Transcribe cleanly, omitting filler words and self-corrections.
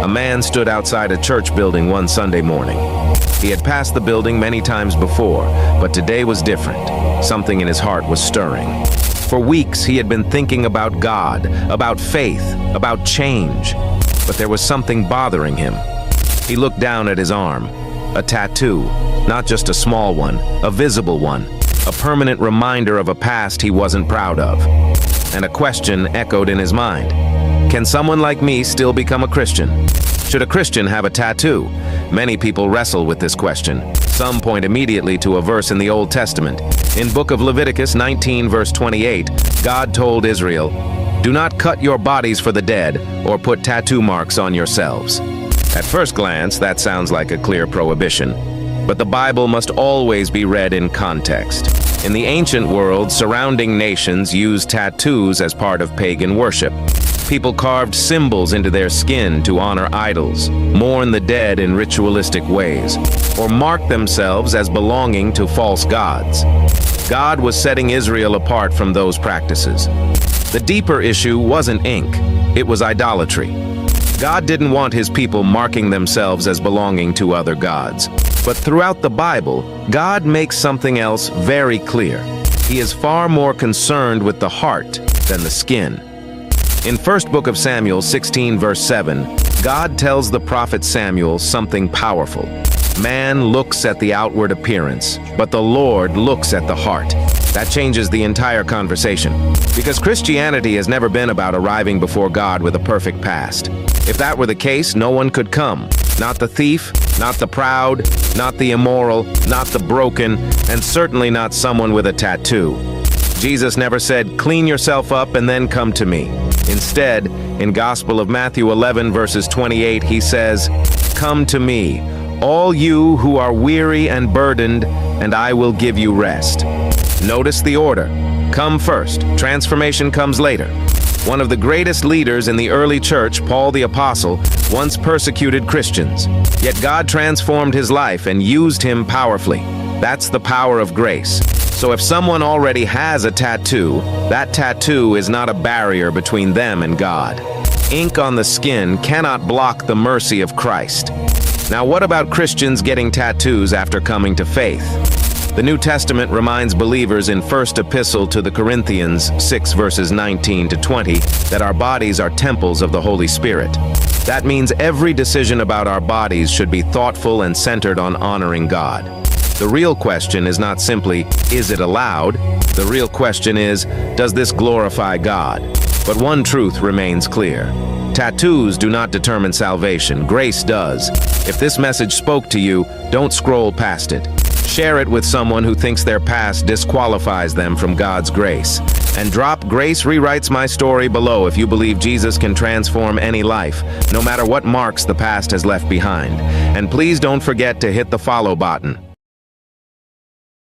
A man stood outside a church building one Sunday morning. He had passed the building many times before, but today was different. Something in his heart was stirring. For weeks, he had been thinking about God, about faith, about change. But there was something bothering him. He looked down at his arm. A tattoo, not just a small one, a visible one, a permanent reminder of a past he wasn't proud of. And a question echoed in his mind. Can someone like me still become a Christian? Should a Christian have a tattoo? Many people wrestle with this question. Some point immediately to a verse in the Old Testament. In book of Leviticus 19 verse 28, God told Israel, "Do not cut your bodies for the dead or put tattoo marks on yourselves." At first glance, that sounds like a clear prohibition. But the Bible must always be read in context. In the ancient world, surrounding nations used tattoos as part of pagan worship. People carved symbols into their skin to honor idols, mourn the dead in ritualistic ways, or mark themselves as belonging to false gods. God was setting Israel apart from those practices. The deeper issue wasn't ink, it was idolatry. God didn't want his people marking themselves as belonging to other gods. But throughout the Bible, God makes something else very clear. He is far more concerned with the heart than the skin. In 1 Book of Samuel 16 verse 7, God tells the prophet Samuel something powerful. Man looks at the outward appearance, but the Lord looks at the heart. That changes the entire conversation. Because Christianity has never been about arriving before God with a perfect past. If that were the case, no one could come. Not the thief, not the proud, not the immoral, not the broken, and certainly not someone with a tattoo. Jesus never said, "Clean yourself up and then come to me." Instead, in Gospel of Matthew 11 verses 28, he says, "Come to me, all you who are weary and burdened, and I will give you rest." Notice the order. Come first, transformation comes later. One of the greatest leaders in the early church, Paul the Apostle, once persecuted Christians. Yet God transformed his life and used him powerfully. That's the power of grace. So if someone already has a tattoo, that tattoo is not a barrier between them and God. Ink on the skin cannot block the mercy of Christ. Now, what about Christians getting tattoos after coming to faith? The New Testament reminds believers in 1st Epistle to the Corinthians 6 verses 19 to 20 that our bodies are temples of the Holy Spirit. That means every decision about our bodies should be thoughtful and centered on honoring God. The real question is not simply, is it allowed? The real question is, does this glorify God? But one truth remains clear. Tattoos do not determine salvation. Grace does. If this message spoke to you, don't scroll past it. Share it with someone who thinks their past disqualifies them from God's grace. And drop "Grace Rewrites My Story" below if you believe Jesus can transform any life, no matter what marks the past has left behind. And please don't forget to hit the follow button.